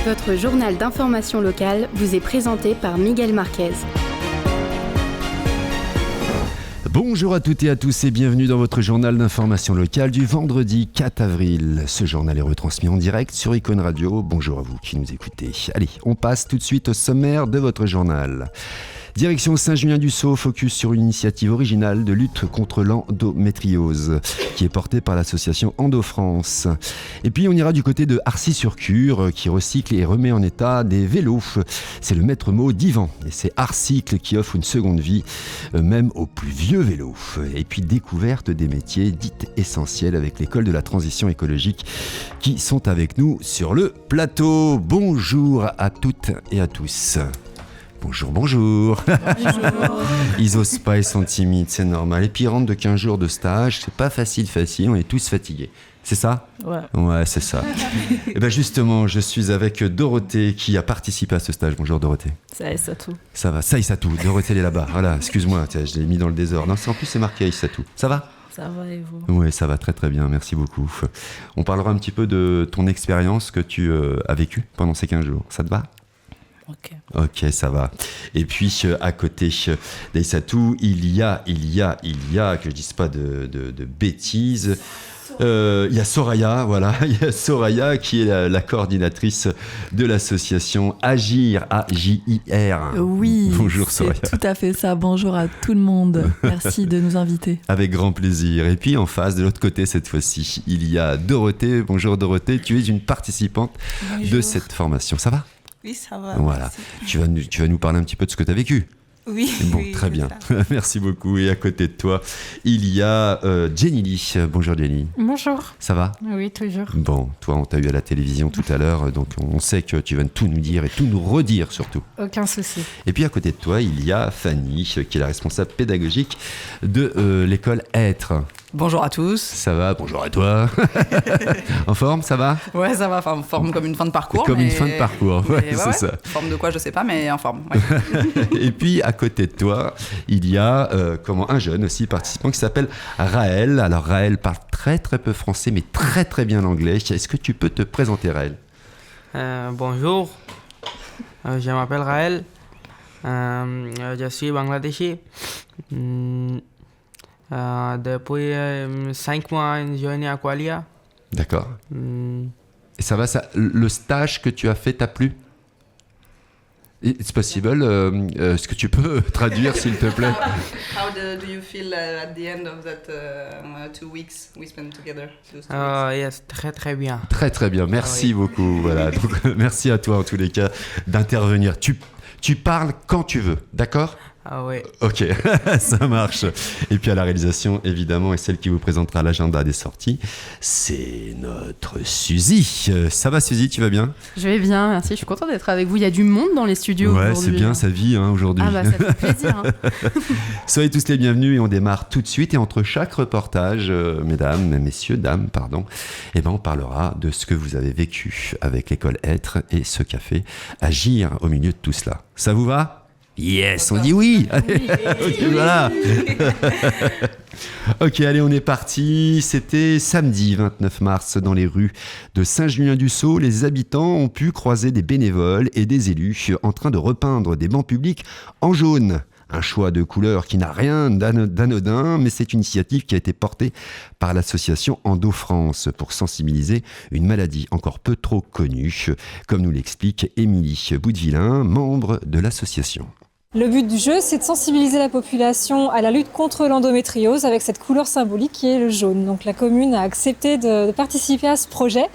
Votre journal d'information locale vous est présenté par Miguel Marquez. Bonjour à toutes et à tous et bienvenue dans votre journal d'information locale du vendredi 4 avril. Ce journal est retransmis en direct sur Icône Radio. Bonjour à vous qui nous écoutez. Allez, on passe tout de suite au sommaire de votre journal. Direction Saint-Julien-du-Sault, focus sur une initiative originale de lutte contre l'endométriose qui est portée par l'association Endo-France. Et puis on ira du côté de Arcy-sur-Cure qui recycle et remet en état des vélos. C'est le maître mot d'Yvan et c'est Arcycle qui offre une seconde vie même aux plus vieux vélos. Et puis découverte des métiers dits essentiels avec l'école de la transition écologique qui sont avec nous sur le plateau. Bonjour à toutes et à tous. Bonjour. Bonjour. Ils osent pas, ils sont timides, c'est normal. Et puis ils rentrent de 15 jours de stage, c'est pas facile, on est tous fatigués. C'est ça ? Ouais, c'est ça. Et bien justement, je suis avec Dorothée qui a participé à ce stage. Bonjour Dorothée. C'est Aïssatou. Ça va, c'est Aïssatou. Dorothée, elle est là-bas. Voilà, excuse-moi, je l'ai mis dans le désordre. Non, en plus c'est marqué Aïssatou. Ça va ? Ça va et vous ? Oui, ça va très très bien, merci beaucoup. On parlera un petit peu de ton expérience que tu as vécue pendant ces 15 jours. Ça te va ? Ok, ça va. Et puis, à côté d'Aïssatou, il y a, que je dise pas de bêtises, il y a Soraya, voilà, il y a Soraya qui est la coordinatrice de l'association Agir, A-J-I-R. Oui, bonjour Soraya. C'est tout à fait ça. Bonjour à tout le monde. Merci de nous inviter. Avec grand plaisir. Et puis en face, de l'autre côté cette fois-ci, il y a Dorothée. Bonjour Dorothée, tu es une participante de cette formation. Ça va ? Oui, ça va. Voilà. Tu vas nous parler un petit peu de ce que tu as vécu. Oui. Bon, oui, très bien. Merci beaucoup. Et à côté de toi, il y a Jenny Lee. Bonjour Jenny. Bonjour. Ça va ? Oui, toujours. Bon, toi, on t'a eu à la télévision tout à l'heure, donc on sait que tu vas tout nous dire et tout nous redire surtout. Aucun souci. Et puis à côté de toi, il y a Fanny, qui est la responsable pédagogique de l'école Être. Bonjour à tous. Ça va, bonjour à toi. En forme, ça va ? Ouais, ça va, en forme comme une fin de parcours. Comme une fin de parcours, ouais, c'est ça. Forme de quoi, je sais pas, mais en forme. Ouais. Et puis, à côté de toi, il y a un jeune aussi participant qui s'appelle Raël. Alors, Raël parle très très peu français, mais très très bien l'anglais. Est-ce que tu peux te présenter, Raël ? Bonjour, je m'appelle Raël. Je suis Bangladeshi. Depuis 5 mois, je viens à Qualia. D'accord. Et ça va, le stage que tu as fait t'a plu ? It's possible. Est-ce que tu peux traduire, s'il te plaît ? How do you feel at the end of that 2 weeks we spent together? Yes, très très bien. Très très bien, merci beaucoup. Voilà. Donc, merci à toi en tous les cas d'intervenir. Tu parles quand tu veux, d'accord ? Ah oui. Ok, ça marche. Et puis à la réalisation, évidemment, et celle qui vous présentera l'agenda des sorties, c'est notre Suzy. Ça va Suzy, tu vas bien ? Je vais bien, merci. Je suis contente d'être avec vous. Il y a du monde dans les studios aujourd'hui. Ouais, c'est bien, ça vit aujourd'hui. Ah bah ça fait plaisir. Soyez tous les bienvenus et on démarre tout de suite. Et entre chaque reportage, messieurs, dames, on parlera de ce que vous avez vécu avec l'école Être et ce qu'a fait Agir au milieu de tout cela. Ça vous va ? Yes, on dit oui. Allez, okay, voilà. Ok, allez, on est parti. C'était samedi 29 mars dans les rues de Saint-Julien-du-Sault. Les habitants ont pu croiser des bénévoles et des élus en train de repeindre des bancs publics en jaune. Un choix de couleur qui n'a rien d'anodin, mais c'est une initiative qui a été portée par l'association Endo-France pour sensibiliser une maladie encore peu trop connue, comme nous l'explique Émilie Boudevillain, membre de l'association. Le but du jeu, c'est de sensibiliser la population à la lutte contre l'endométriose avec cette couleur symbolique qui est le jaune. Donc la commune a accepté de participer à ce projet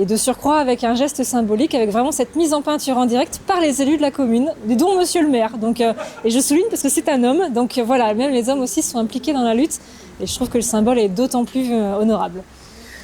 et de surcroît avec un geste symbolique, avec vraiment cette mise en peinture en direct par les élus de la commune, dont monsieur le maire. Donc, et je souligne parce que c'est un homme, donc voilà, même les hommes aussi sont impliqués dans la lutte et je trouve que le symbole est d'autant plus honorable.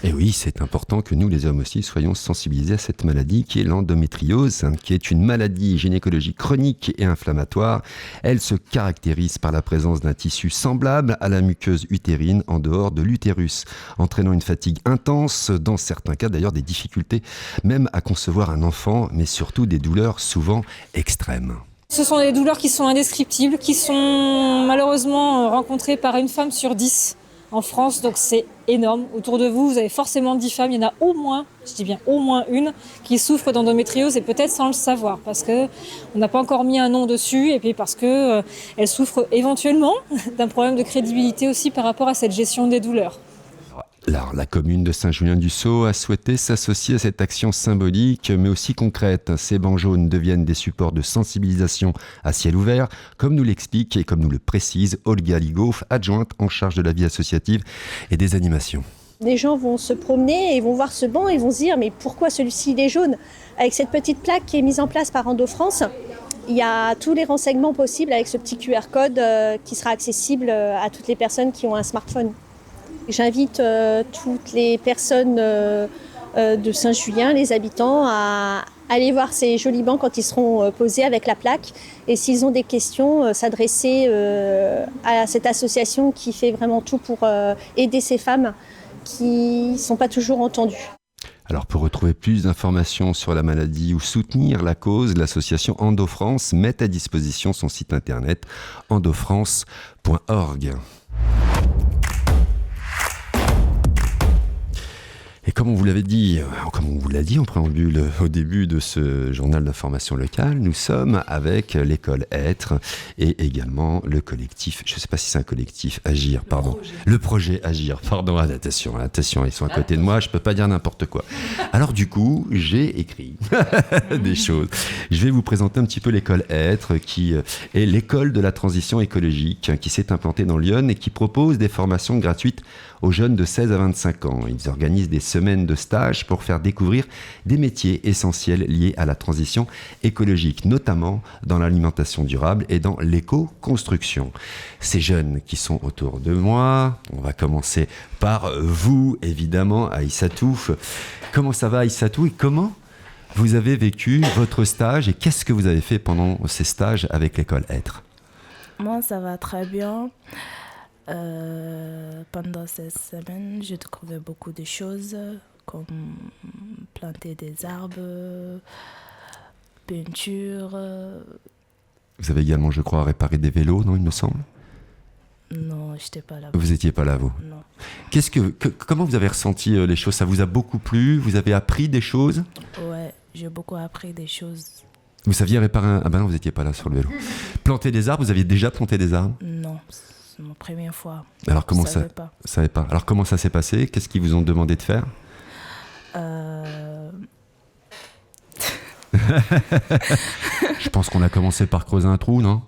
Et oui, c'est important que nous, les hommes aussi, soyons sensibilisés à cette maladie qui est l'endométriose, qui est une maladie gynécologique chronique et inflammatoire. Elle se caractérise par la présence d'un tissu semblable à la muqueuse utérine en dehors de l'utérus, entraînant une fatigue intense, dans certains cas d'ailleurs des difficultés même à concevoir un enfant, mais surtout des douleurs souvent extrêmes. Ce sont des douleurs qui sont indescriptibles, qui sont malheureusement rencontrées par une femme sur 10 en France, donc c'est énorme. Autour de vous, vous avez forcément 10 femmes, il y en a au moins, je dis bien au moins une, qui souffre d'endométriose et peut-être sans le savoir, parce qu'on n'a pas encore mis un nom dessus, et puis parce qu'elle souffre éventuellement d'un problème de crédibilité aussi par rapport à cette gestion des douleurs. Alors, la commune de Saint-Julien-du-Sault a souhaité s'associer à cette action symbolique, mais aussi concrète. Ces bancs jaunes deviennent des supports de sensibilisation à ciel ouvert, comme nous l'explique et comme nous le précise Olga Ligoff, adjointe en charge de la vie associative et des animations. Les gens vont se promener et vont voir ce banc et vont se dire mais pourquoi celui-ci il est jaune ? Avec cette petite plaque qui est mise en place par Endo-France, il y a tous les renseignements possibles avec ce petit QR code qui sera accessible à toutes les personnes qui ont un smartphone. J'invite toutes les personnes de Saint-Julien, les habitants, à aller voir ces jolis bancs quand ils seront posés avec la plaque. Et s'ils ont des questions, s'adresser à cette association qui fait vraiment tout pour aider ces femmes qui ne sont pas toujours entendues. Alors pour retrouver plus d'informations sur la maladie ou soutenir la cause, l'association Endo-France met à disposition son site internet endofrance.org. Et comme on vous l'avait dit, comme on vous l'a dit en préambule au début de ce journal d'information locale, nous sommes avec l'école Être et également le collectif, je ne sais pas si c'est un collectif, Agir, pardon. Le projet Agir, pardon, attention, ils sont à côté de moi, je ne peux pas dire n'importe quoi. Alors du coup, j'ai écrit des choses. Je vais vous présenter un petit peu l'école Être, qui est l'école de la transition écologique, qui s'est implantée dans Lyon et qui propose des formations gratuites aux jeunes de 16 à 25 ans. Ils organisent des semaines de stage pour faire découvrir des métiers essentiels liés à la transition écologique, notamment dans l'alimentation durable et dans l'éco-construction. Ces jeunes qui sont autour de moi, on va commencer par vous, évidemment, Aïssatou. Comment ça va, Aïssatou, et comment vous avez vécu votre stage et qu'est-ce que vous avez fait pendant ces stages avec l'école Être ? Moi, ça va très bien. Pendant cette semaine, j'ai découvert beaucoup de choses, comme planter des arbres, peinture. Vous avez également, je crois, réparé des vélos, non, il me semble ? Non, je n'étais pas là. Vous n'étiez pas là, vous ? Non. Comment vous avez ressenti les choses ? Ça vous a beaucoup plu ? Vous avez appris des choses ? Ouais, j'ai beaucoup appris des choses. Vous saviez réparer un... Ah ben non, vous n'étiez pas là sur le vélo. Planter des arbres, vous aviez déjà planté des arbres ? Non. C'est ma première fois. Alors comment je savais pas. Alors comment ça s'est passé ? Qu'est-ce qu'ils vous ont demandé de faire ? Je pense qu'on a commencé par creuser un trou, non ?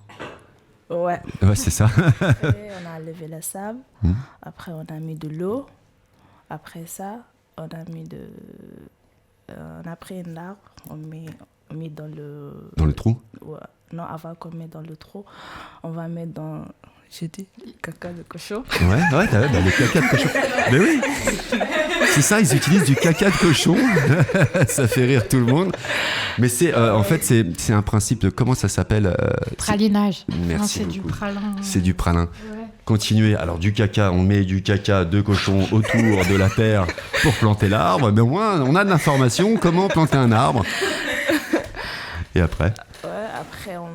Ouais. Ouais, c'est ça. Après, on a levé le sable. Après, on a mis de l'eau. Après ça, on a pris un arbre. On met dans le... Dans le trou ? Ouais. Non, avant qu'on mette dans le trou, on va mettre dans... J'ai dit caca de cochon. Ouais, le caca de cochon. Mais oui, c'est ça, ils utilisent du caca de cochon. Ça fait rire tout le monde. Mais c'est, en fait, c'est un principe de, comment ça s'appelle ? Pralinage. Merci non, c'est beaucoup. du pralin. C'est du pralin. Ouais. Continuez. Alors du caca, on met du caca de cochon autour de la terre pour planter l'arbre. Mais au moins, on a de l'information, comment planter un arbre. Et après ? Ouais, après, on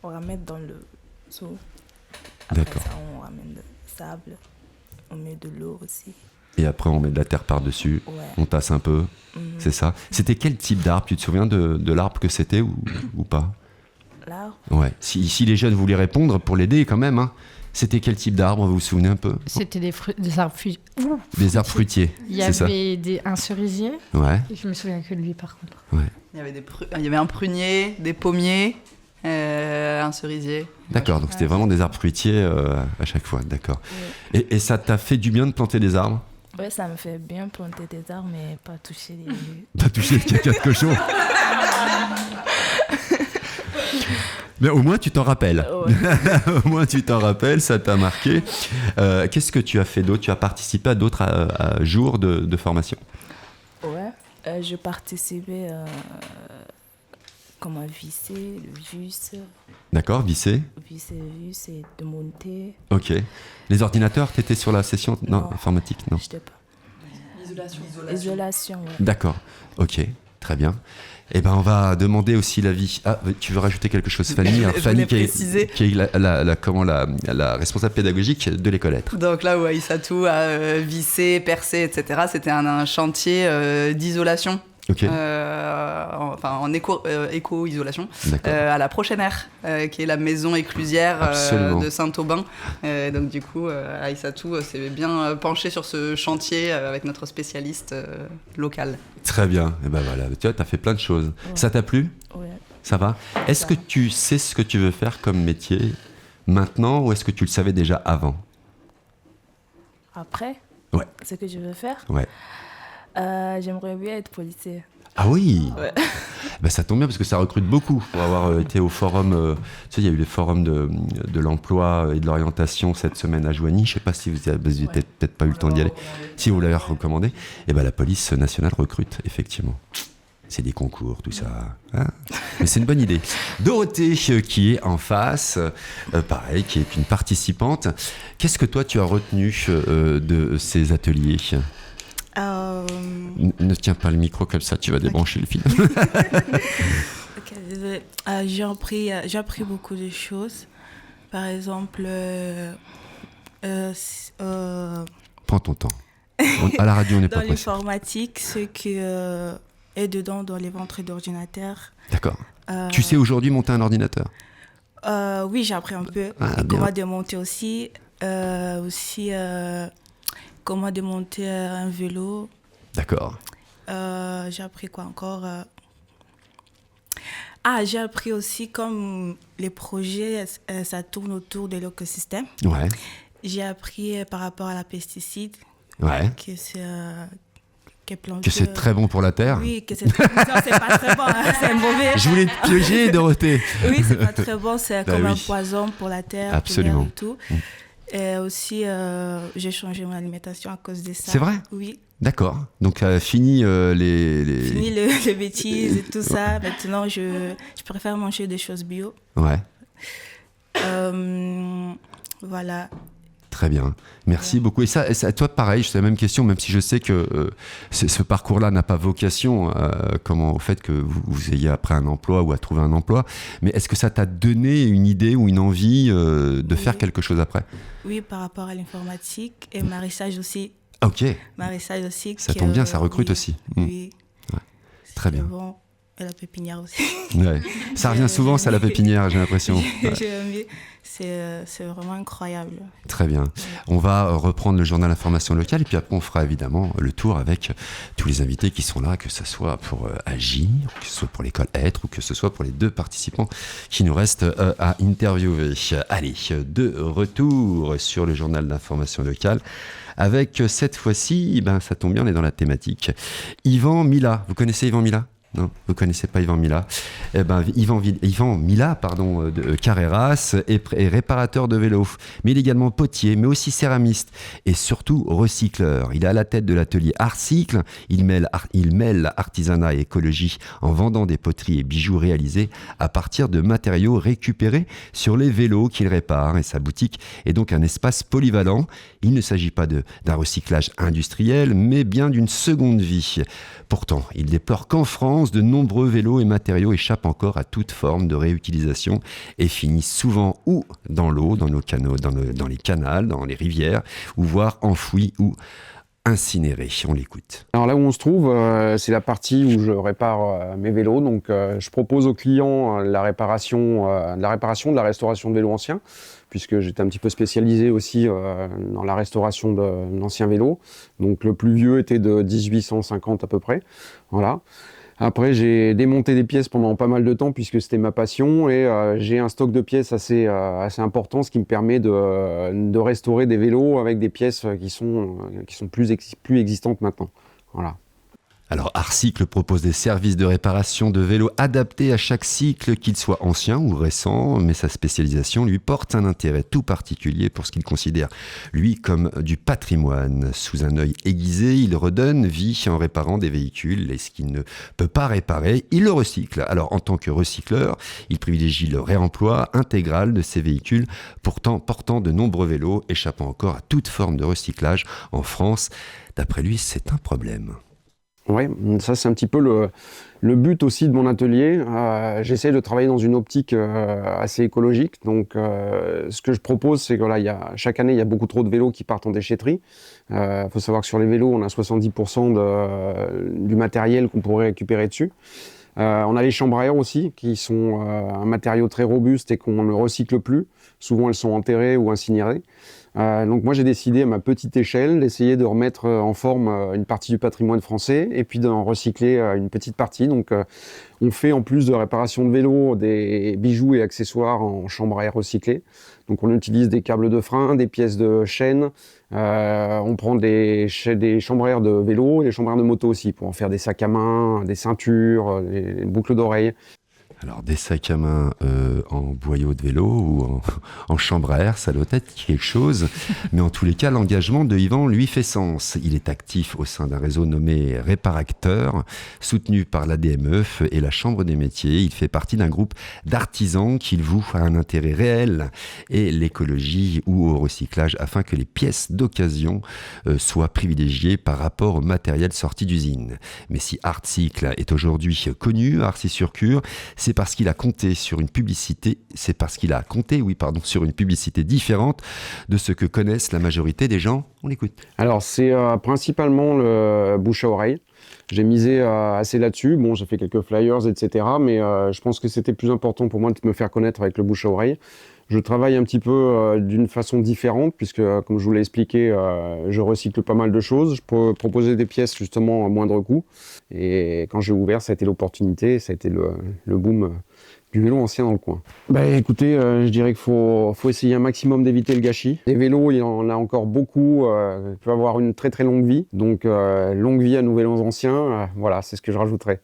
va mettre dans le seau. Après D'accord. ça, on ramène le sable, on met de l'eau aussi. Et après, on met de la terre par-dessus, Ouais. on tasse un peu, c'est ça. C'était quel type d'arbre ? Tu te souviens de l'arbre que c'était ou pas ? L'arbre ? Ouais. Si les jeunes voulaient répondre, pour l'aider quand même, hein. C'était quel type d'arbre, vous vous souvenez un peu ? C'était des arbres fruitiers. Des arbres fruitiers, Il y c'est ça ? avait un cerisier. Ouais. Je me souviens que de lui, par contre. Ouais. Il y avait un prunier, des pommiers, un cerisier. D'accord, donc c'était vraiment des arbres fruitiers à chaque fois, d'accord. Ouais. Et ça t'a fait du bien de planter des arbres ? Ouais, ça me fait bien planter des arbres, mais pas toucher les... Pas toucher le caca de cochon. Mais au moins tu t'en rappelles. Ouais. Au moins tu t'en rappelles, ça t'a marqué. Qu'est-ce que tu as fait d'autre ? Tu as participé à d'autres jours de formation ? Ouais, je participais comme à visser, le vis. D'accord, visser. Visser, et de monter. Ok. Les ordinateurs, t'étais sur la session informatique, non ? Je n'étais pas. Isolation, ouais. D'accord, ok. très bien. Eh ben, on va demander aussi l'avis. Ah, tu veux rajouter quelque chose, Fanny? Alors, Je Fanny, voulais qui est la responsable pédagogique de l'école Être. Donc là où Aïssatou a vissé, percé, etc., c'était un chantier d'isolation. Ok. En éco-isolation, D'accord. à la prochaine ère, qui est la maison éclusière Absolument. de Saint-Aubin. Donc du coup, Aïssatou s'est bien penchée sur ce chantier avec notre spécialiste local. Très bien. Et ben voilà, tu vois, t'as fait plein de choses. Ouais. Ça t'a plu? Ouais. Ça va? Est-ce que tu sais ce que tu veux faire comme métier maintenant ou est-ce que tu le savais déjà avant? Après, Ouais. ce que je veux faire, Ouais. j'aimerais bien être policier. Ah oui. Ouais. Ben, ça tombe bien parce que ça recrute beaucoup. Pour avoir été au forum, tu sais, il y a eu les forums de l'emploi et de l'orientation cette semaine à Joigny. Je ne sais pas si vous avez peut-être pas eu le temps d'y aller. Si vous l'avez recommandé, et ben la police nationale recrute, effectivement. C'est des concours, tout ça. Hein, mais c'est une bonne idée. Dorothée, qui est en face, pareil, qui est une participante. Qu'est-ce que toi, tu as retenu de ces ateliers? Ne tiens pas le micro comme ça, tu vas débrancher le fil. Ok, désolée. J'ai appris beaucoup de choses. Par exemple, Prends ton temps. À la radio, on n'est pas dans pressé. l'informatique, ce qui est dedans dans les ventres d'ordinateurs. D'accord. Tu sais aujourd'hui monter un ordinateur? Oui, j'ai appris un peu. Ah, Et bien. comment démonter aussi. Comment démonter un vélo. D'accord. J'ai appris quoi encore j'ai appris aussi comme les projets, ça tourne autour de l'écosystème. Ouais. J'ai appris par rapport à la pesticide, Ouais. que c'est planté. Que c'est très bon pour la terre. Oui, que c'est très bon. Non, c'est pas très bon, hein, c'est mauvais. Je voulais te piéger, Dorothée. Oui, c'est pas très bon, c'est Bah comme un oui. poison pour la terre, Absolument. pour l'air et tout. Et aussi, j'ai changé mon alimentation à cause de ça. C'est vrai? Oui. D'accord. Donc, fini les... Fini les bêtises et tout ça. Maintenant, je préfère manger des choses bio. Ouais. Voilà. Très bien. Merci beaucoup. Et ça, toi, pareil, c'est la même question, même si je sais que ce parcours-là n'a pas vocation au fait que vous ayez après un emploi ou à trouver un emploi. Mais est-ce que ça t'a donné une idée ou une envie de faire quelque chose après? Oui, par rapport à l'informatique et maraîchage aussi. Ok. Maraîchage aussi. Ça tombe bien, ça recrute oui, aussi. Oui. Ouais. Très bien. Bon. Et la pépinière aussi. Ouais. Ça revient souvent, ça, la pépinière, j'ai l'impression. Ouais. J'aime bien. C'est vraiment incroyable. Très bien. On va reprendre le journal Information locale et puis après on fera évidemment le tour avec tous les invités qui sont là, que ce soit pour Agir, que ce soit pour l'école Être ou que ce soit pour les deux participants qui nous restent à interviewer. Allez, de retour sur le journal d'Information locale avec cette fois-ci, ça tombe bien, on est dans la thématique. Yvan Mila, vous connaissez Yvan Mila ? Non, vous ne connaissez pas Yvan Mila. Yvan Mila, de Carreras, est réparateur de vélos, mais il est également potier, mais aussi céramiste et surtout recycleur. Il est à la tête de l'atelier Arcycle. Il mêle artisanat et écologie en vendant des poteries et bijoux réalisés à partir de matériaux récupérés sur les vélos qu'il répare. Et sa boutique est donc un espace polyvalent. Il ne s'agit pas d'un recyclage industriel, mais bien d'une seconde vie. Pourtant, il déplore qu'en France, de nombreux vélos et matériaux échappent encore à toute forme de réutilisation et finissent souvent ou dans l'eau, dans nos canaux, dans les canals, dans les rivières, ou voire enfouis ou incinérés. On l'écoute. Alors là où on se trouve, c'est la partie où je répare mes vélos. Donc je propose aux clients la réparation, de la restauration de vélos anciens, puisque j'étais un petit peu spécialisé aussi dans la restauration d'anciens vélos. Donc le plus vieux était de 1850 à peu près. Voilà. Après, j'ai démonté des pièces pendant pas mal de temps puisque c'était ma passion et j'ai un stock de pièces assez important, ce qui me permet de restaurer des vélos avec des pièces qui sont plus existantes maintenant. Voilà. Alors Arcycle propose des services de réparation de vélos adaptés à chaque cycle, qu'il soit ancien ou récent, mais sa spécialisation lui porte un intérêt tout particulier pour ce qu'il considère, lui, comme du patrimoine. Sous un œil aiguisé, il redonne vie en réparant des véhicules et ce qu'il ne peut pas réparer, il le recycle. Alors en tant que recycleur, il privilégie le réemploi intégral de ces véhicules, pourtant portant de nombreux vélos, échappant encore à toute forme de recyclage en France. D'après lui, c'est un problème. Oui, ça c'est un petit peu le but aussi de mon atelier. J'essaie de travailler dans une optique assez écologique. Donc ce que je propose, c'est que chaque année, il y a beaucoup trop de vélos qui partent en déchetterie. Il faut savoir que sur les vélos, on a 70% du matériel qu'on pourrait récupérer dessus. On a les chambres à air aussi, qui sont un matériau très robuste et qu'on ne recycle plus. Souvent, elles sont enterrées ou incinérées. Donc moi, j'ai décidé à ma petite échelle d'essayer de remettre en forme une partie du patrimoine français et puis d'en recycler une petite partie. Donc on fait, en plus de réparation de vélos, des bijoux et accessoires en chambre à air recyclée. Donc on utilise des câbles de frein, des pièces de chaîne. On prend des chambres à air de vélo et des chambres à air de moto aussi pour en faire des sacs à main, des ceintures, des boucles d'oreilles. Alors des sacs à main en boyau de vélo ou en chambre à air, ça doit être quelque chose. Mais en tous les cas, l'engagement de Yvan lui fait sens. Il est actif au sein d'un réseau nommé Réparacteur, soutenu par l'ADME et la Chambre des métiers. Il fait partie d'un groupe d'artisans qu'il voue à un intérêt réel et l'écologie ou au recyclage afin que les pièces d'occasion soient privilégiées par rapport au matériel sorti d'usine. Mais si Artcycle est aujourd'hui connu à Arcis-sur-Cure, c'est parce qu'il a compté sur une publicité, sur une publicité différente de ce que connaissent la majorité des gens. On l'écoute. Alors c'est principalement le bouche à oreille. J'ai misé assez là-dessus. Bon, j'ai fait quelques flyers, etc. Mais je pense que c'était plus important pour moi de me faire connaître avec le bouche à oreille. Je travaille un petit peu d'une façon différente puisque, comme je vous l'ai expliqué, je recycle pas mal de choses. Je peux proposer des pièces justement à moindre coût. Et quand j'ai ouvert, ça a été l'opportunité, ça a été le boom du vélo ancien dans le coin. Écoutez, je dirais qu'il faut essayer un maximum d'éviter le gâchis. Les vélos, il y en a encore beaucoup, ils peuvent avoir une très très longue vie. Donc longue vie à nos vélos anciens, voilà, c'est ce que je rajouterais.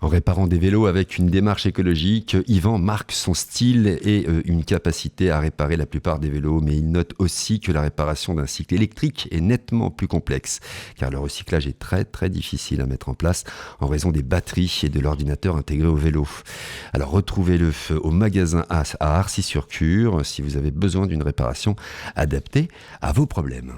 En réparant des vélos avec une démarche écologique, Yvan marque son style et une capacité à réparer la plupart des vélos, mais il note aussi que la réparation d'un cycle électrique est nettement plus complexe, car le recyclage est très très difficile à mettre en place en raison des batteries et de l'ordinateur intégré au vélo. Alors retrouvez-le au magasin à Arcis-sur-Cure si vous avez besoin d'une réparation adaptée à vos problèmes.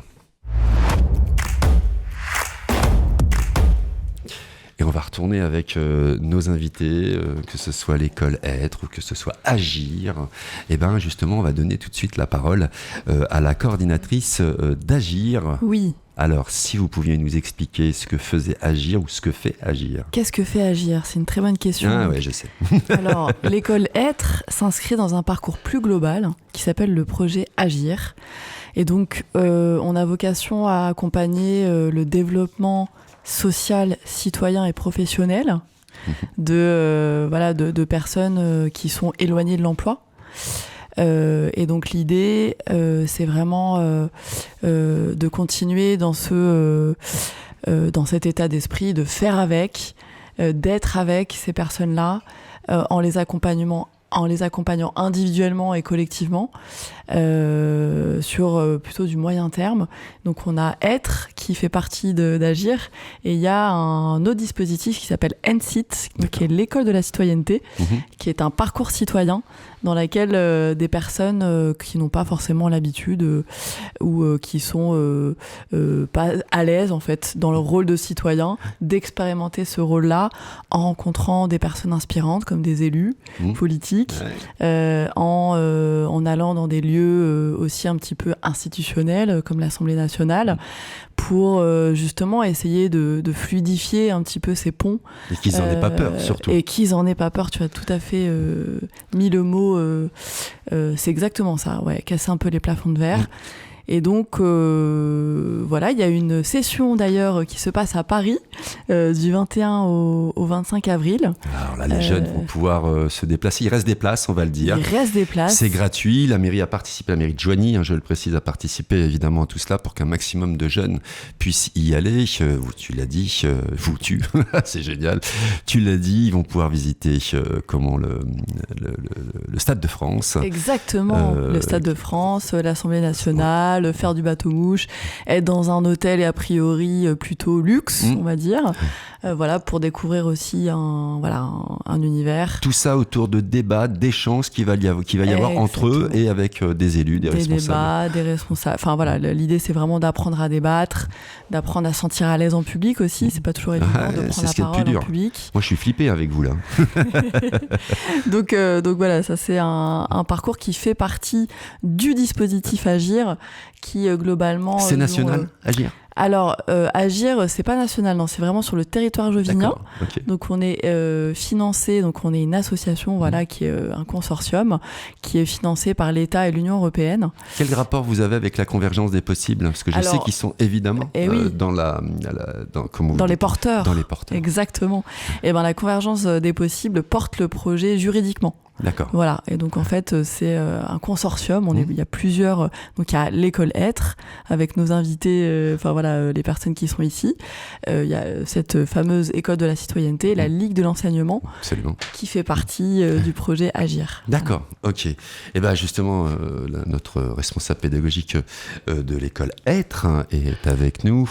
Et on va retourner avec nos invités, que ce soit l'école Être ou que ce soit Agir. Et bien justement, on va donner tout de suite la parole à la coordinatrice d'Agir. Oui. Alors, si vous pouviez nous expliquer ce que faisait Agir ou ce que fait Agir. Qu'est-ce que fait Agir ? C'est une très bonne question. Ah ouais, je sais. Alors, l'école Être s'inscrit dans un parcours plus global qui s'appelle le projet Agir. Et donc, on a vocation à accompagner le développement social, citoyen et professionnel de personnes qui sont éloignées de l'emploi. Et donc l'idée, c'est vraiment de continuer dans cet état d'esprit, de faire avec, d'être avec ces personnes-là en les accompagnant individuellement et collectivement sur plutôt du moyen terme. Donc on a Être qui fait partie d'Agir et il y a un autre dispositif qui s'appelle NCIT, qui est l'école de la citoyenneté, qui est un parcours citoyen dans lequel des personnes qui n'ont pas forcément l'habitude ou qui sont pas à l'aise en fait dans leur rôle de citoyen, d'expérimenter ce rôle-là en rencontrant des personnes inspirantes comme des élus politiques, en allant dans des lieux aussi un petit peu institutionnels comme l'Assemblée nationale pour justement essayer de fluidifier un petit peu ces ponts. Et qu'ils n'en aient pas peur surtout. Et qu'ils n'en aient pas peur, tu as tout à fait mis le mot, c'est exactement ça, ouais, casser un peu les plafonds de verre. Et donc, voilà, il y a une session d'ailleurs qui se passe à Paris du 21 au 25 avril. Alors là, les jeunes vont pouvoir se déplacer. Il reste des places, on va le dire. Il reste des places. C'est gratuit. La mairie a participé, la mairie de Joigny, je le précise, a participé évidemment à tout cela pour qu'un maximum de jeunes puissent y aller. Tu l'as dit, c'est génial. Tu l'as dit, ils vont pouvoir visiter le Stade de France. Exactement, le Stade de France, l'Assemblée nationale, cheval, faire du bateau-mouche, être dans un hôtel et a priori plutôt luxe, on va dire. Voilà, pour découvrir aussi un univers. Tout ça autour de débats, d'échanges qu'il va y avoir entre eux et avec des élus, des responsables. Des débats, des responsables. Enfin voilà, l'idée c'est vraiment d'apprendre à débattre, d'apprendre à se sentir à l'aise en public aussi. C'est pas toujours évident de prendre la parole en public. Moi je suis flippé avec vous là. donc voilà, ça c'est un parcours qui fait partie du dispositif Agir qui globalement... C'est national, Agir ? Alors, Agir, c'est pas national, non, c'est vraiment sur le territoire jovinien. Okay. Donc, on est financé, donc on est une association, voilà, qui est un consortium, qui est financé par l'État et l'Union européenne. Quel rapport vous avez avec la convergence des possibles ? Parce que je sais qu'ils sont évidemment dans les porteurs. Dans les porteurs. Exactement. Et ben, la convergence des possibles porte le projet juridiquement. D'accord. Voilà, et donc en fait c'est un consortium, il y a plusieurs, donc il y a l'école Être avec nos invités, les personnes qui sont ici, il y a cette fameuse école de la citoyenneté, la Ligue de l'enseignement. Absolument. Qui fait partie du projet Agir. D'accord, ok. Et bien justement, notre responsable pédagogique de l'école Être est avec nous.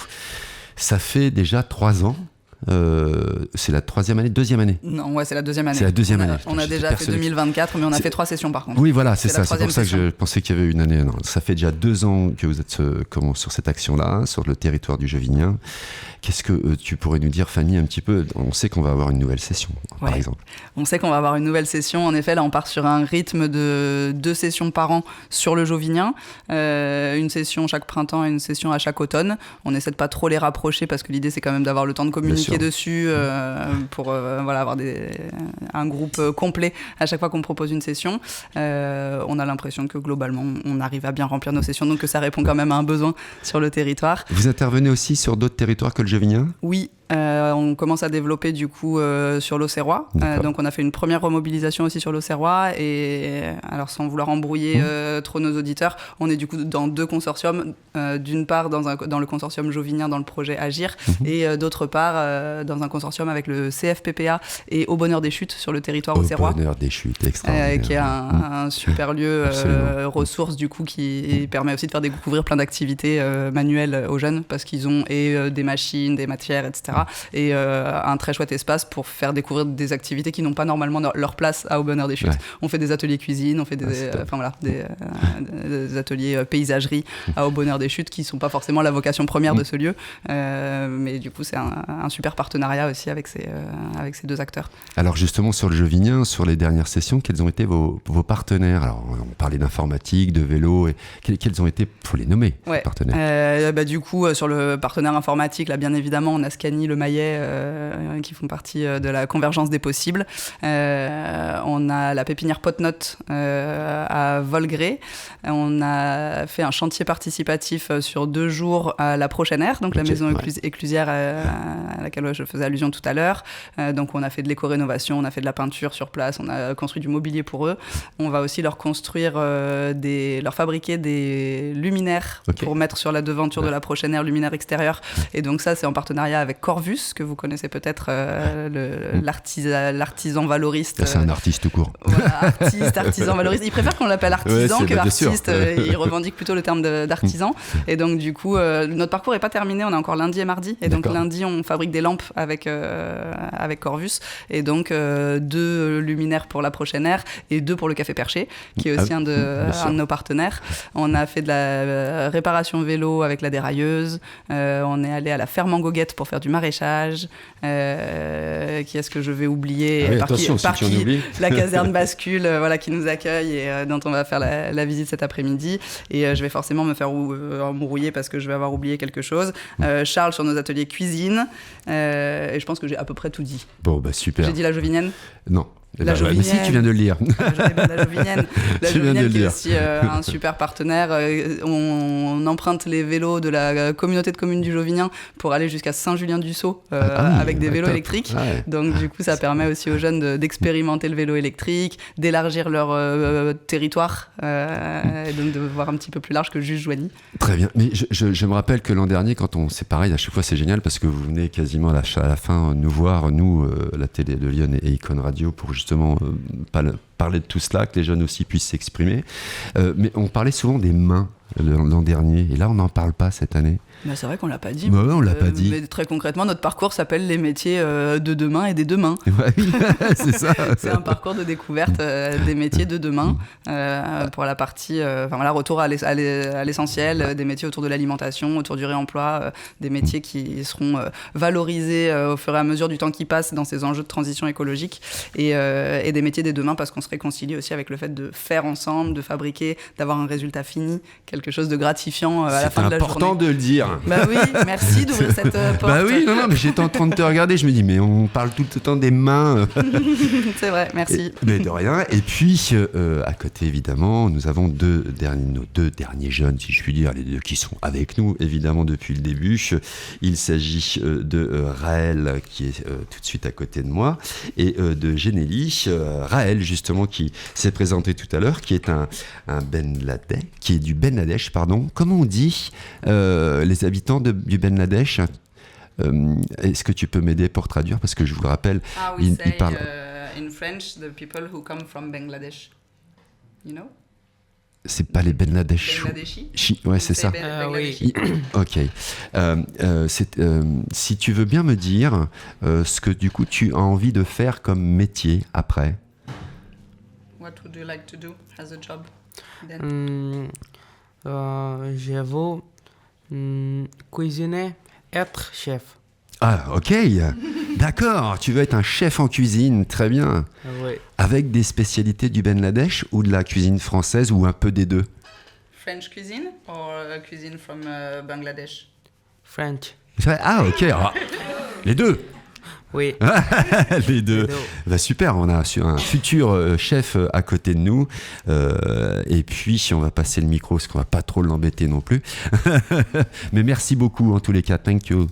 Ça fait déjà 3 ans. C'est la deuxième année. Non, ouais, c'est la deuxième année. C'est la deuxième année. On a déjà fait 2024, mais on a fait 3 sessions par contre. Oui, voilà, c'est ça. C'est pour ça que session. je pensais qu'il y avait une année. Non, ça fait déjà 2 ans que vous êtes sur cette action-là, sur le territoire du Jovinien. Qu'est-ce que tu pourrais nous dire, Fanny, un petit peu ? On sait qu'on va avoir une nouvelle session, par exemple. On sait qu'on va avoir une nouvelle session. En effet, là, on part sur un rythme de 2 sessions par an sur le Jovinien. Une session chaque printemps et une session à chaque automne. On essaie de pas trop les rapprocher parce que l'idée, c'est quand même d'avoir le temps de communiquer dessus pour avoir un groupe complet à chaque fois qu'on propose une session. On a l'impression que globalement, on arrive à bien remplir nos sessions, donc que ça répond quand même à un besoin sur le territoire. Vous intervenez aussi sur d'autres territoires que le Jovinien ? Oui. On commence à développer du coup sur l'Auxerrois. Donc on a fait une première remobilisation aussi sur l'Auxerrois et alors sans vouloir embrouiller trop nos auditeurs, on est du coup dans 2 consortiums, d'une part dans le consortium Jovinien dans le projet Agir et d'autre part dans un consortium avec le CFPPA et Au Bonheur des Chutes sur le territoire auxerrois. Au Bonheur des Chutes, extraordinaire. Qui est un super lieu ressource du coup qui permet aussi de faire découvrir plein d'activités manuelles aux jeunes parce qu'ils ont des machines, des matières, etc. Et un très chouette espace pour faire découvrir des activités qui n'ont pas normalement leur place à Au Bonheur des Chutes. Ouais. On fait des ateliers cuisine, on fait des ateliers paysagerie à Au Bonheur des Chutes qui ne sont pas forcément la vocation première de ce lieu. Mais du coup, c'est un super partenariat aussi avec ces 2 acteurs. Alors justement, sur le Jovinien, sur les dernières sessions, quels ont été vos partenaires ? Alors, on parlait d'informatique, de vélo, et quels ont été, il faut les nommer, les partenaires. Du coup, sur le partenaire informatique, là, bien évidemment, on a Scani, Le Maillet, qui font partie de la convergence des possibles. On a la pépinière Potnote à Volgré. On a fait un chantier participatif sur 2 jours à la Prochaine Aire, donc la maison éclusière à laquelle je faisais allusion tout à l'heure. Donc on a fait de l'éco-rénovation, on a fait de la peinture sur place, on a construit du mobilier pour eux. On va aussi leur construire leur fabriquer des luminaires pour mettre sur la devanture de la Prochaine Aire, luminaires extérieurs. Et donc ça, c'est en partenariat avec Corvus, que vous connaissez peut-être, l'artisan valoriste. C'est un artiste tout court. Voilà, artisan valoriste. Il préfère qu'on l'appelle artisan que artiste. Il revendique plutôt le terme d'artisan. Et donc du coup, notre parcours n'est pas terminé. On a encore lundi et mardi. Et donc lundi, on fabrique des lampes avec Corvus. Et donc 2 luminaires pour la Prochaine Aire et 2 pour le Café Perché, qui est aussi un de nos partenaires. On a fait de la réparation vélo avec la dérailleuse. On est allé à la ferme en goguette pour faire du maraîchage. Qui est-ce que je vais oublier? La caserne bascule, qui nous accueille et dont on va faire la visite cet après-midi. Et je vais forcément me faire embrouiller parce que je vais avoir oublié quelque chose. Charles sur nos ateliers cuisine. Et je pense que j'ai à peu près tout dit. Bon, super. J'ai dit la Jovinienne? Non. La Jovinienne. Mais si, tu viens de le lire. La Jovinienne. La Jovinienne qui est aussi un super partenaire. On emprunte les vélos de la communauté de communes du Jovinien pour aller jusqu'à Saint-Julien-du-Sault avec des vélos électriques. Ouais. Donc du coup, ça permet aussi aux jeunes d'expérimenter le vélo électrique, d'élargir leur territoire et donc de voir un petit peu plus large que juste Joigny. Très bien. Mais je me rappelle que l'an dernier, c'est pareil, à chaque fois c'est génial parce que vous venez quasiment à la fin nous voir, nous, la télé de Lyon et Icône Radio, pour justement parler de tout cela, que les jeunes aussi puissent s'exprimer. Mais on parlait souvent des mains l'an dernier. Et là, on n'en parle pas cette année. Bah, c'est vrai qu'on l'a pas dit. Bah ouais, on l'a pas dit. Mais très concrètement, notre parcours s'appelle les métiers de demain et des demain. Ouais, c'est ça. C'est un parcours de découverte des métiers de demain pour la partie, retour à l'essentiel, des métiers autour de l'alimentation, autour du réemploi, des métiers qui seront valorisés au fur et à mesure du temps qui passe dans ces enjeux de transition écologique et des métiers des demain parce qu'on se réconcilie aussi avec le fait de faire ensemble, de fabriquer, d'avoir un résultat fini, quelque chose de gratifiant à la fin de la journée. C'est important de le dire. Bah oui, merci d'ouvrir cette porte. Bah oui, non, mais j'étais en train de te regarder, je me dis, mais on parle tout le temps des mains. C'est vrai, merci. Mais de rien. Et puis, à côté, évidemment, nous avons nos deux derniers jeunes, si je puis dire, les deux qui sont avec nous, évidemment, depuis le début. Il s'agit de Raël, qui est tout de suite à côté de moi, et de Génélie. Raël, justement, qui s'est présenté tout à l'heure, qui est du Bangladesh, pardon. Comment on dit les habitants du Bangladesh? Est-ce que tu peux m'aider pour traduire? Parce que je vous le rappelle, il parle... in French, the people who come from Bangladesh. You know? C'est pas les Bangladesh. Ouais, c'est ça. Oui. Ok. Si tu veux bien me dire ce que du coup tu as envie de faire comme métier après. What would you like to do as a job? J'avoue cuisiner, être chef. Ah, ok. D'accord. Tu veux être un chef en cuisine, très bien. Oui. Avec des spécialités du Bangladesh ou de la cuisine française ou un peu des deux? French cuisine or cuisine from Bangladesh? French. Ah, ok. Alors, les deux. Oui. Les deux. Bah, super, on a un futur chef à côté de nous. Et puis, on va passer le micro, parce qu'on va pas trop l'embêter non plus. Mais merci beaucoup, en tous les cas. Thank you,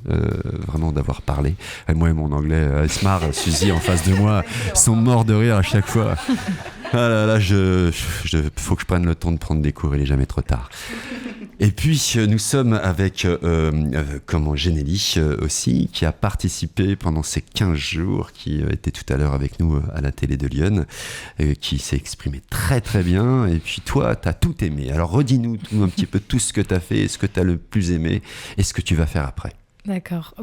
vraiment, d'avoir parlé. Et moi et mon anglais, Smart, Suzy, en face de moi, sont morts de rire à chaque fois. Ah là là, faut que je prenne le temps de prendre des cours, il est jamais trop tard. Et puis, nous sommes avec Génélie aussi, qui a participé pendant ces 15 jours, qui était tout à l'heure avec nous à la télé de Lyon, qui s'est exprimé très très bien. Et puis toi, tu as tout aimé. Alors redis-nous un petit peu tout ce que tu as fait, ce que tu as le plus aimé et ce que tu vas faire après. D'accord.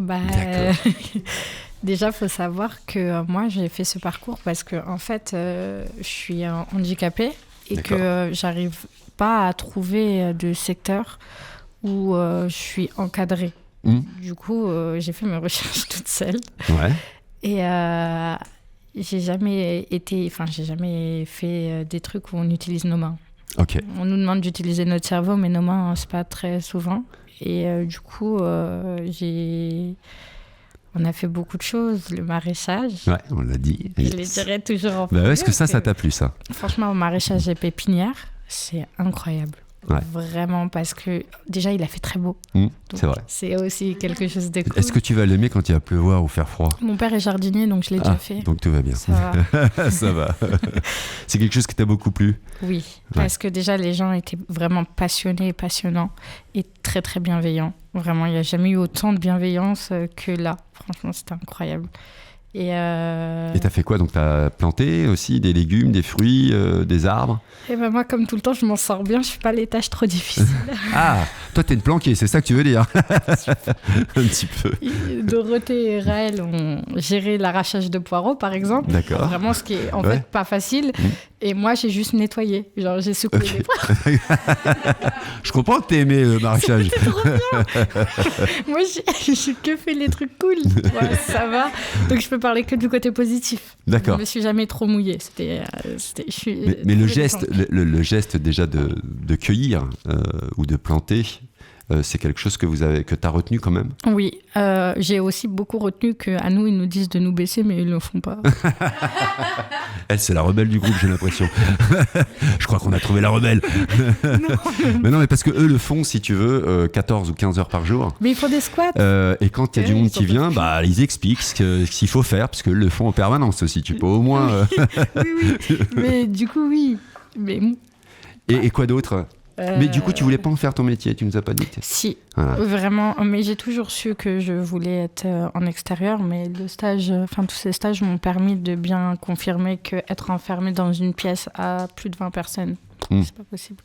Déjà, il faut savoir que moi, j'ai fait ce parcours parce que, en fait, je suis handicapée et que j'arrive pas à trouver de secteur où je suis encadrée. Du coup, j'ai fait mes recherches toute seule. Ouais. Et j'ai jamais fait des trucs où on utilise nos mains. Ok. On nous demande d'utiliser notre cerveau, mais nos mains, c'est pas très souvent. Et du coup, on a fait beaucoup de choses, le maraîchage. Ouais, on l'a dit. Je les dirais toujours en fait. Est-ce que ça t'a plu, ça? Franchement, au maraîchage et pépinière, c'est incroyable. Ouais. Vraiment, parce que déjà, il a fait très beau. C'est vrai. C'est aussi quelque chose de cool. Est-ce que tu vas l'aimer quand il va pleuvoir ou faire froid? Mon père est jardinier, donc je l'ai déjà fait. Donc tout va bien. Ça va. Ça va. C'est quelque chose qui t'a beaucoup plu? Oui, parce que déjà, les gens étaient vraiment passionnés et passionnants et très, très bienveillants. Vraiment, il n'y a jamais eu autant de bienveillance que là. Franchement, c'était incroyable. Et t'as fait quoi? Donc t'as planté aussi des légumes, des fruits, des arbres? Et ben moi, comme tout le temps, je m'en sors bien, je fais pas les tâches trop difficiles. Ah, toi t'es une planquée, c'est ça que tu veux dire? Un petit peu. Dorothée et Raël ont géré l'arrachage de poireaux, par exemple. D'accord. Vraiment, ce qui est en fait pas facile. Et moi, j'ai juste nettoyé. Genre, j'ai secoué les poireaux. Je comprends que t'aies aimé le maraîchage. C'était trop bien. Moi, j'ai que fait les trucs cool. Ouais, ça va. Donc, je peux parler que du côté positif. D'accord. Je me suis jamais trop mouillée. Mais le geste déjà de cueillir ou de planter, c'est quelque chose que t'as retenu quand même? Oui, j'ai aussi beaucoup retenu qu'à nous, ils nous disent de nous baisser, mais ils ne le font pas. Elle, c'est la rebelle du groupe, j'ai l'impression. Je crois qu'on a trouvé la rebelle. Mais non, mais parce que eux le font, si tu veux, 14 ou 15 heures par jour. Mais il faut des squats. Et quand il y a du monde qui vient, ils expliquent ce qu'il faut faire, parce qu'eux le font en permanence aussi. Tu peux au moins... Oui. Mais du coup, oui. Mais... Et quoi d'autre? Mais du coup, tu voulais pas en faire ton métier, tu nous as pas dit? Si, vraiment. Mais j'ai toujours su que je voulais être en extérieur. Mais tous ces stages m'ont permis de bien confirmer qu'être enfermé dans une pièce à plus de 20 personnes, c'est pas possible.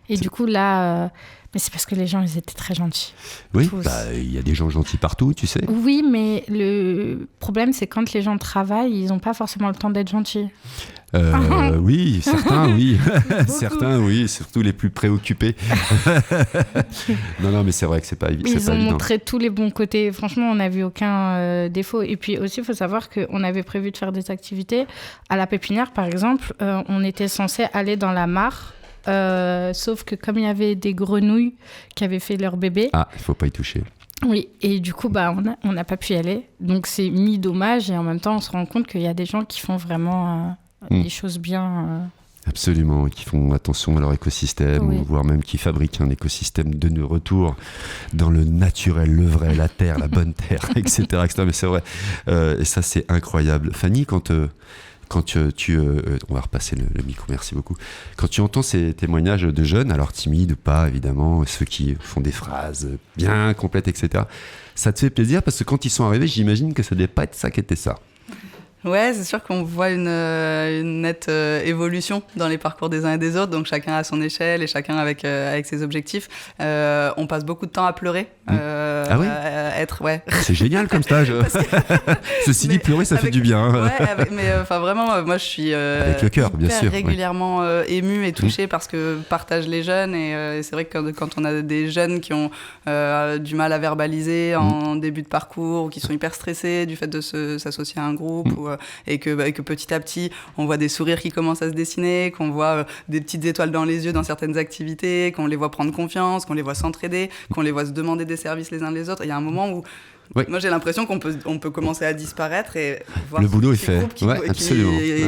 Et du coup, là, mais c'est parce que les gens, ils étaient très gentils. Oui, il y a des gens gentils partout, tu sais. Oui, mais le problème, c'est quand les gens travaillent, ils n'ont pas forcément le temps d'être gentils. Oui, certains, oui. Certains, oui, surtout les plus préoccupés. non, mais c'est vrai que c'est pas évident. Ils ont montré tous les bons côtés. Franchement, on n'a vu aucun défaut. Et puis aussi, il faut savoir qu'on avait prévu de faire des activités. À la pépinière, par exemple, on était censé aller dans la mare. Sauf que comme il y avait des grenouilles qui avaient fait leur bébé... Ah, il ne faut pas y toucher. Oui, et du coup, on n'a pas pu y aller. Donc, c'est mi-dommage. Et en même temps, on se rend compte qu'il y a des gens qui font vraiment des choses bien... Absolument, qui font attention à leur écosystème, voire même qui fabriquent un écosystème de retour dans le naturel, le vrai, la terre, la bonne terre, etc. Mais c'est vrai, et ça c'est incroyable. Fanny, quand tu on va repasser le micro, merci beaucoup. Quand tu entends ces témoignages de jeunes, alors timides ou pas, évidemment, ceux qui font des phrases bien complètes, etc., ça te fait plaisir parce que quand ils sont arrivés, j'imagine que ça devait pas être ça qui était ça. Ouais, c'est sûr qu'on voit une nette évolution dans les parcours des uns et des autres, donc chacun à son échelle et chacun avec ses objectifs. On passe beaucoup de temps à pleurer. Ah oui ouais. C'est génial comme stage. Ceci dit, pleurer, ça fait du bien. Ouais, mais vraiment, moi je suis avec le cœur, bien sûr, régulièrement émue et touchée parce que partagent les jeunes et c'est vrai que quand on a des jeunes qui ont du mal à verbaliser en début de parcours ou qui sont hyper stressés du fait de s'associer à un groupe et que petit à petit on voit des sourires qui commencent à se dessiner, qu'on voit des petites étoiles dans les yeux dans certaines activités, qu'on les voit prendre confiance, qu'on les voit s'entraider, qu'on les voit se demander des services les uns les autres. Il y a un moment où moi j'ai l'impression qu'on peut commencer à disparaître et voir le boulot est fait,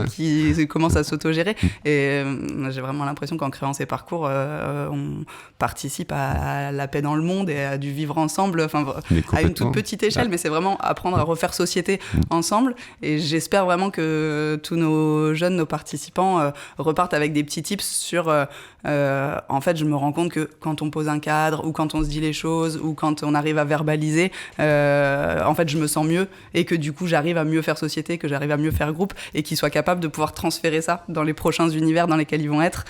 qui commence à s'autogérer. Et j'ai vraiment l'impression qu'en créant ces parcours, on participe à la paix dans le monde et à du vivre ensemble, à une toute petite échelle, mais c'est vraiment apprendre à refaire société ensemble. Et j'espère vraiment que tous nos jeunes, nos participants repartent avec des petits tips sur en fait, je me rends compte que quand on pose un cadre ou quand on se dit les choses ou quand on arrive à verbaliser, en fait, je me sens mieux et que du coup, j'arrive à mieux faire société, que j'arrive à mieux faire groupe et qu'ils soient capables de pouvoir transférer ça dans les prochains univers dans lesquels ils vont être,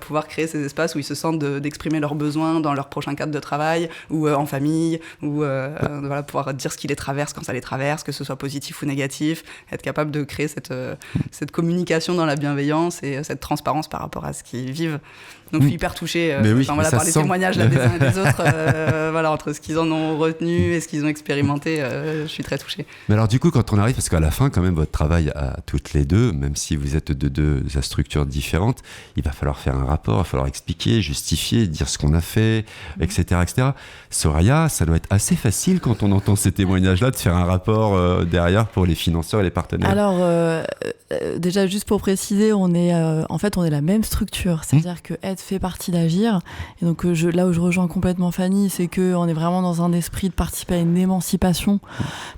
pouvoir créer ces espaces où ils se sentent d'exprimer leurs besoins dans leur prochain cadre de travail ou en famille ou voilà, pouvoir dire ce qui les traverse quand ça les traverse, que ce soit positif ou négatif, être capable de créer cette communication dans la bienveillance et cette transparence par rapport à ce qu'ils vivent. Donc je suis hyper touchée par les témoignages là, des uns et des autres, entre ce qu'ils en ont retenu et ce qu'ils ont expérimenté, je suis très touchée. Mais alors du coup, quand on arrive, parce qu'à la fin, quand même, votre travail à toutes les deux, même si vous êtes de deux structures différentes, il va falloir faire un rapport, il va falloir expliquer, justifier, dire ce qu'on a fait, etc. Soraya, ça doit être assez facile quand on entend ces témoignages-là de faire un rapport derrière pour les financeurs et les partenaires. Alors, déjà, juste pour préciser, on est la même structure, c'est-à-dire que Aide fait partie d'Agir, et donc là où je rejoins complètement Fanny, c'est qu'on est vraiment dans un esprit de participer à une émancipation,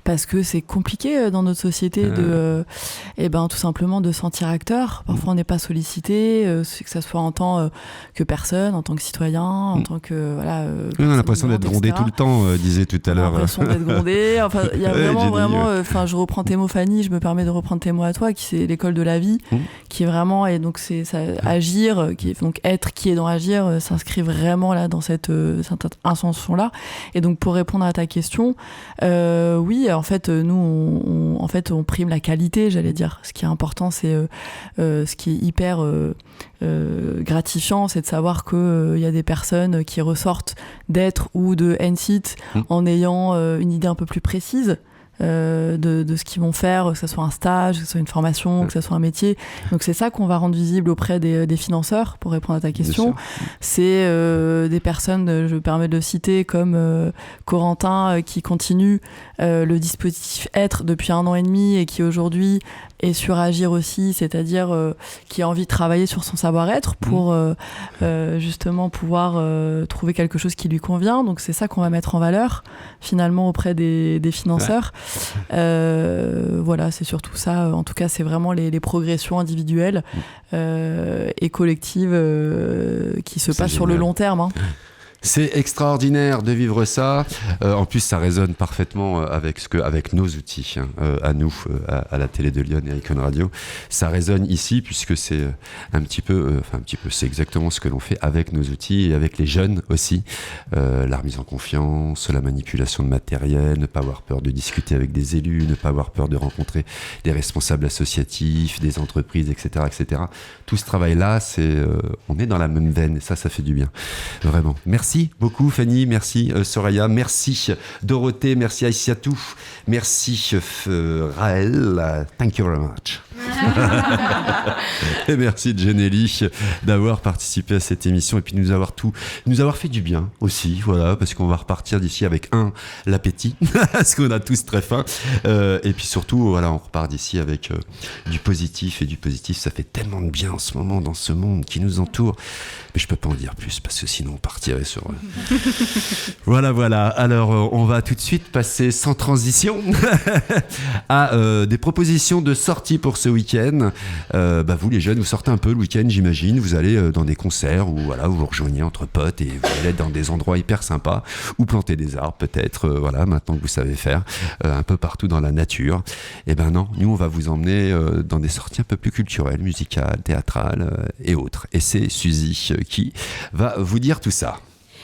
parce que c'est compliqué dans notre société tout simplement de se sentir acteur. Parfois on n'est pas sollicité, que ça soit en tant que personne, en tant que citoyen, en tant que on a l'impression d'être grondé tout le temps, disait tout à l'heure. On a l'impression d'être grondé. Enfin, il y a vraiment, je reprends tes mots, Fanny, je me permets de reprendre tes mots à toi, qui c'est l'école de la vie, qui est vraiment, et donc c'est ça, Agir, qui est donc être qui est dans Agir, s'inscrit vraiment là dans cette intention-là. Et donc pour répondre à ta question, oui, en fait, nous, on prime la qualité, j'allais dire. Ce qui est important, c'est ce qui est hyper gratifiant, c'est de savoir qu'il y a des personnes qui ressortent d'être ou de NCIT en ayant une idée un peu plus précise de ce qu'ils vont faire, que ce soit un stage, que ce soit une formation, que ce soit un métier. Donc c'est ça qu'on va rendre visible auprès des financeurs, pour répondre à ta question. C'est des personnes, je me permets de le citer, comme Corentin, qui continue le dispositif Être depuis 1 an et demi et qui aujourd'hui est sur Agir aussi, c'est-à-dire qui a envie de travailler sur son savoir-être pour justement pouvoir trouver quelque chose qui lui convient. Donc c'est ça qu'on va mettre en valeur finalement auprès des financeurs. Voilà, c'est surtout ça. En tout cas, c'est vraiment les progressions individuelles et collectives qui se passent sur le long terme. C'est extraordinaire de vivre ça. En plus, ça résonne parfaitement avec nos outils, à nous, à la télé de Lyon et à Icon Radio. Ça résonne ici puisque c'est c'est exactement ce que l'on fait avec nos outils et avec les jeunes aussi. La remise en confiance, la manipulation de matériel, ne pas avoir peur de discuter avec des élus, ne pas avoir peur de rencontrer des responsables associatifs, des entreprises, etc., etc. Tout ce travail-là, on est dans la même veine et ça fait du bien. Vraiment. Merci beaucoup Fanny, merci Soraya, merci Dorothée, merci Aïssatou, merci Raël, thank you very much. Et merci Jenelly d'avoir participé à cette émission et puis nous avoir fait du bien aussi, voilà, parce qu'on va repartir d'ici avec l'appétit, parce qu'on a tous très faim, et puis surtout, voilà, on repart d'ici avec du positif, et du positif, ça fait tellement de bien en ce moment dans ce monde qui nous entoure, mais je peux pas en dire plus parce que sinon on partirait sur... Voilà. Alors, on va tout de suite passer sans transition à des propositions de sortie pour ce week-end. Vous les jeunes, vous sortez un peu le week-end, j'imagine. Vous allez dans des concerts ou vous vous rejoignez entre potes et vous allez dans des endroits hyper sympas ou planter des arbres peut-être. Maintenant que vous savez faire un peu partout dans la nature. Et non, nous on va vous emmener dans des sorties un peu plus culturelles, musicales, théâtrales et autres. Et c'est Suzy qui va vous dire tout ça.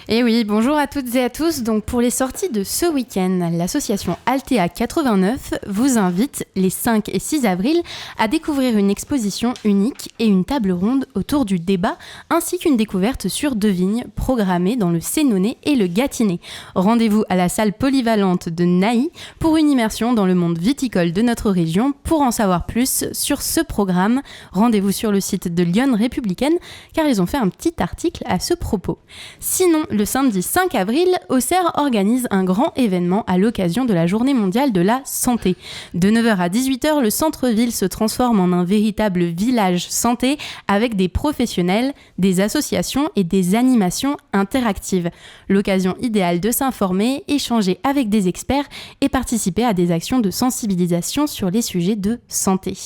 Et oui, bonjour à toutes et à tous. Donc pour les sorties de ce week-end, l'association Altea 89 vous invite les 5 et 6 avril à découvrir une exposition unique et une table ronde autour du débat, ainsi qu'une découverte sur 2 vignes programmées dans le Sénonais et le Gâtinais. Rendez-vous à la salle polyvalente de Naï pour une immersion dans le monde viticole de notre région. Pour en savoir plus sur ce programme, rendez-vous sur le site de Lyon Républicaine car ils ont fait un petit article à ce propos. Sinon, le samedi 5 avril, Auxerre organise un grand événement à l'occasion de la Journée mondiale de la santé. De 9h à 18h, le centre-ville se transforme en un véritable village santé avec des professionnels, des associations et des animations interactives. L'occasion idéale de s'informer, échanger avec des experts et participer à des actions de sensibilisation sur les sujets de santé.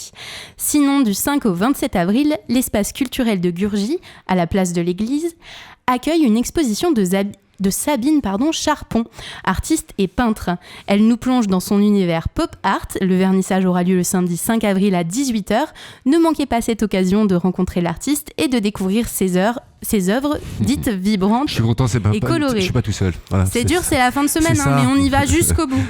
Sinon, du 5 au 27 avril, l'espace culturel de Gurgy, à la place de l'église, accueille une exposition de Sabine Charpon, artiste et peintre. Elle nous plonge dans son univers pop art. Le vernissage aura lieu le samedi 5 avril à 18h. Ne manquez pas cette occasion de rencontrer l'artiste et de découvrir ses œuvres dites vibrantes je suis content, et colorées. Je suis pas tout seul. Voilà, c'est dur, c'est la fin de semaine, mais on y va jusqu'au bout.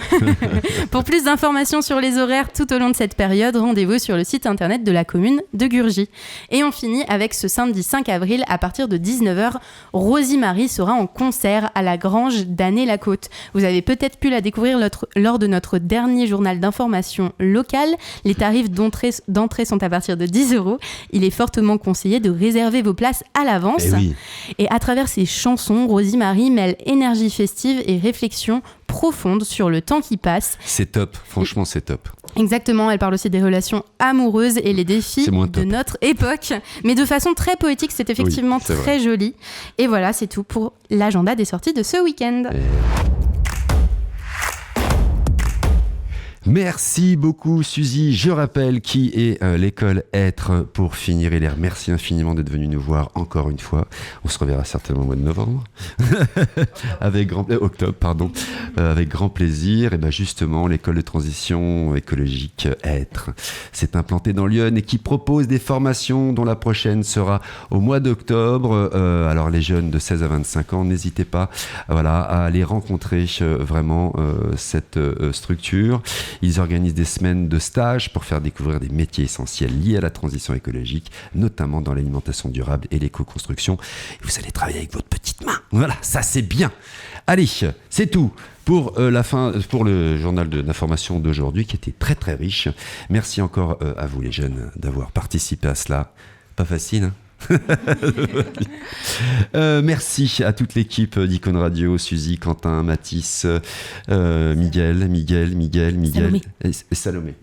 Pour plus d'informations sur les horaires tout au long de cette période, rendez-vous sur le site internet de la commune de Gurgy. Et on finit avec ce samedi 5 avril à partir de 19h. Rosie Marie sera en concert à la Grange d'Année-la-Côte. Vous avez peut-être pu la découvrir lors de notre dernier journal d'information locale. Les tarifs d'entrée sont à partir de 10€. Il est fortement conseillé de réserver vos places à l'avance. Et à travers ses chansons, Rosie Marie mêle énergie festive et réflexion profonde sur le temps qui passe. C'est top, franchement c'est top. Exactement, elle parle aussi des relations amoureuses et les défis de notre époque, mais de façon très poétique, c'est effectivement très joli. Et voilà, c'est tout pour l'agenda des sorties de ce week-end. Merci beaucoup Suzy. Je rappelle qui est l'école Être pour finir. Et merci infiniment d'être venu nous voir encore une fois. On se reverra certainement au mois de novembre. Octobre, pardon. Avec grand plaisir. Et justement, l'école de transition écologique Être s'est implantée dans Lyon et qui propose des formations dont la prochaine sera au mois d'octobre. Alors les jeunes de 16 à 25 ans, n'hésitez pas à aller rencontrer vraiment cette structure. Ils organisent des semaines de stage pour faire découvrir des métiers essentiels liés à la transition écologique, notamment dans l'alimentation durable et l'éco-construction. Et vous allez travailler avec votre petite main. Voilà, ça c'est bien. Allez, c'est tout pour le journal d'information d'aujourd'hui qui était très très riche. Merci encore à vous les jeunes d'avoir participé à cela. Pas facile, hein ? Merci à toute l'équipe d'Icon Radio, Suzy, Quentin, Mathis, Miguel et Salomé.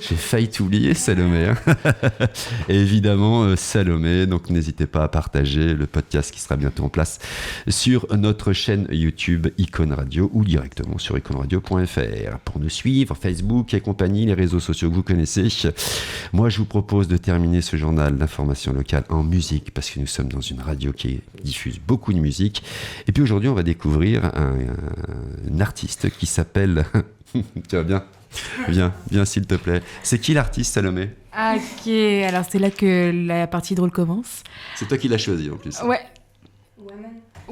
J'ai failli t'oublier, Salomé. Hein. Et évidemment, Salomé, donc n'hésitez pas à partager le podcast qui sera bientôt en place sur notre chaîne YouTube Icône Radio ou directement sur iconeradio.fr. Pour nous suivre, Facebook et compagnie, les réseaux sociaux que vous connaissez. Moi, je vous propose de terminer ce journal d'information locale en musique parce que nous sommes dans une radio qui diffuse beaucoup de musique. Et puis aujourd'hui, on va découvrir un artiste qui s'appelle... Tu vas bien ? Viens s'il te plaît. C'est qui l'artiste, Salomé ? Ok, alors c'est là que la partie drôle commence. C'est toi qui l'as choisi en plus. Ouais.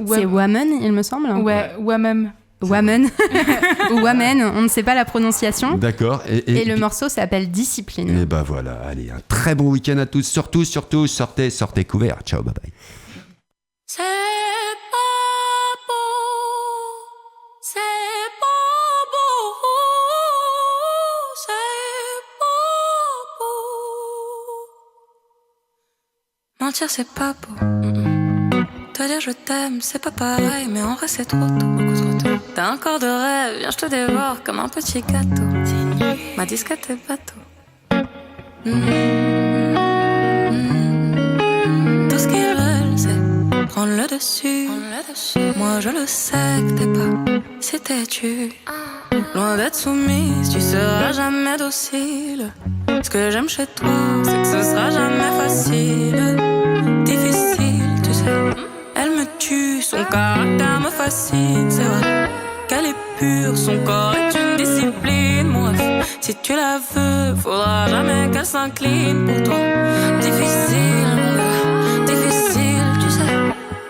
C'est Woman, il me semble. Ouais, Woman. Woman. Ou Woman, on ne sait pas la prononciation. D'accord. Et le morceau s'appelle Discipline. Et bah voilà, allez, un très bon week-end à tous. Surtout, sortez couverts. Ciao, bye bye. C'est pas beau, c'est pas beau, c'est pas beau. Mentir c'est pas beau. Te dire je t'aime c'est pas pareil, mais en vrai c'est trop tôt, beaucoup trop tôt. T'as un corps de rêve, viens je te dévore comme un petit gâteau. Ma disquette est bateau. Tout ce qu'ils veulent c'est prendre le dessus. Moi je le sais que t'es pas si têtu. Loin d'être soumise, tu seras jamais docile. Ce que j'aime chez toi, c'est que ce sera jamais facile. Difficile, tu sais. Elle me tue, son caractère me fascine. C'est vrai qu'elle est pure, son corps est une discipline. Moi, si tu la veux, faudra jamais qu'elle s'incline pour toi. Difficile, mon gars, difficile, tu sais.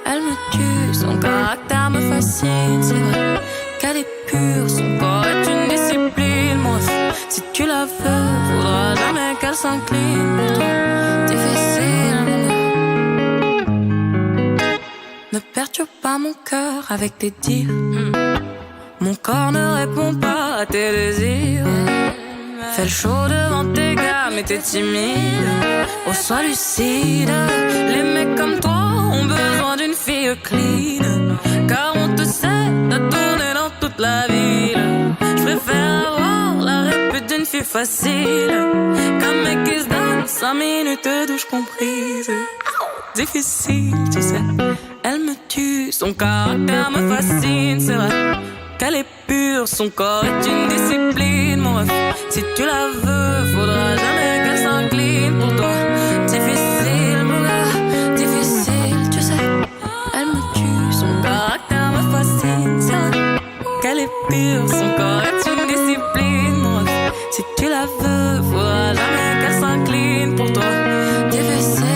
Elle me tue, son caractère me fascine. C'est vrai qu'elle est pure, son corps est une discipline. Moi, si tu la veux, faudra jamais qu'elle s'incline pour toi. Difficile, mon gars. Ne perturbe pas mon cœur avec tes dires. Mon corps ne répond pas à tes désirs. Fais le show devant tes gars, mais t'es timide. Oh, sois lucide. Les mecs comme toi ont besoin d'une fille clean. Car on te sait, t'as tourné dans toute la ville. Je préfère avoir la répute d'une fille facile. Comme mec qui se donne 5 minutes de douche comprise. Difficile, tu sais. Elle me tue, son caractère me fascine. C'est vrai qu'elle est pure, son corps est une discipline. Mon ref, si tu la veux, faudra jamais qu'elle s'incline pour toi. Difficile, mon gars, difficile, tu sais. Elle me tue, son caractère me fascine. C'est vrai qu'elle est pure, son corps est une discipline. Mon ref, si tu la veux, faudra jamais qu'elle s'incline pour toi. Difficile.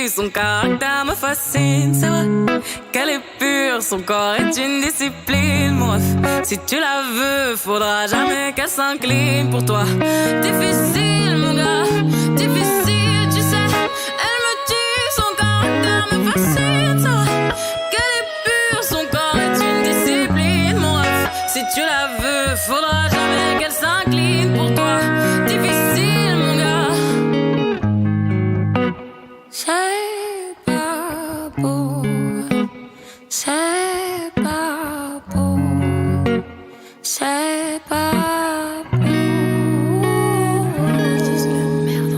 Son caractère me fascine, c'est vrai qu'elle est pure, son corps est une discipline. Mon ref, si tu la veux, faudra jamais qu'elle s'incline pour toi. Difficile, mon gars, difficile, tu sais. Elle me tue, son caractère me fascine, c'est vrai qu'elle est pure, son corps est une discipline. Mon ref, si tu la veux, faudra jamais qu'elle s'incline pour toi. Difficile, mon gars. C'est pas beau, c'est pas beau, c'est pas beau.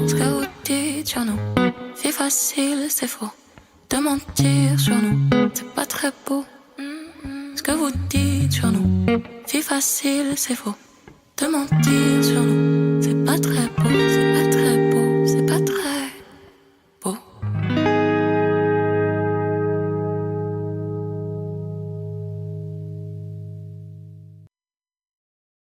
Ce que vous dites sur nous, c'est facile, c'est faux. De mentir sur nous, c'est pas très beau. Ce que vous dites sur nous, c'est facile, c'est faux. De mentir sur nous, c'est pas très